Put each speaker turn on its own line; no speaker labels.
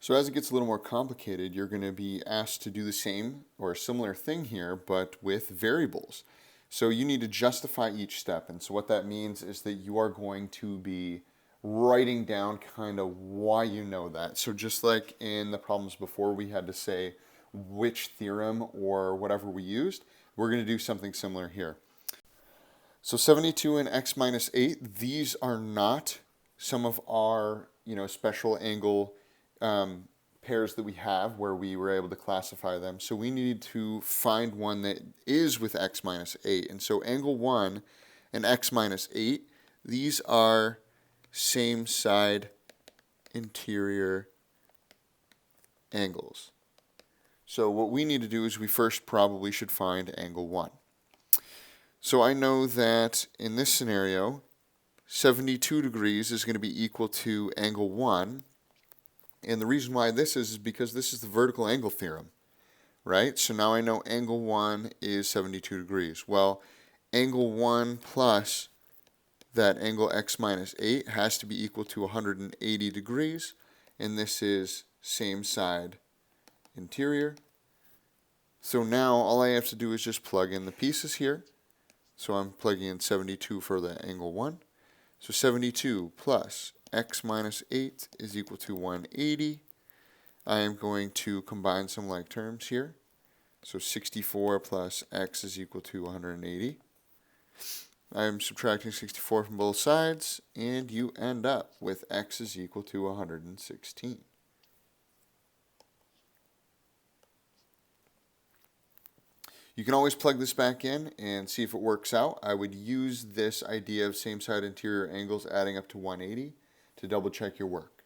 So as it gets a little more complicated, you're going to be asked to do the same or a similar thing here, but with variables. So you need to justify each step. And so what that means is that you are going to be writing down kind of why you know that. So just like in the problems before, we had to say which theorem or whatever we used, we're going to do something similar here. So 72 and x minus 8, these are not some of our special angle pairs that we have where we were able to classify them. So we need to find one that is with x minus 8. And so angle 1 and x minus 8, these are same side interior angles. So what we need to do is we first probably should find angle 1. So I know that in this scenario, 72 degrees is going to be equal to angle 1. And the reason why this is because this is the vertical angle theorem, right? So now I know angle 1 is 72 degrees. Well, angle 1 plus that angle x minus 8 has to be equal to 180 degrees. And this is same side interior. So now all I have to do is just plug in the pieces here. So I'm plugging in 72 for the angle 1. So 72 plus x minus 8 is equal to 180. I am going to combine some like terms here. So 64 plus x is equal to 180. I am subtracting 64 from both sides, and you end up with x is equal to 116. You can always plug this back in and see if it works out. I would use this idea of same side interior angles adding up to 180 to double check your work.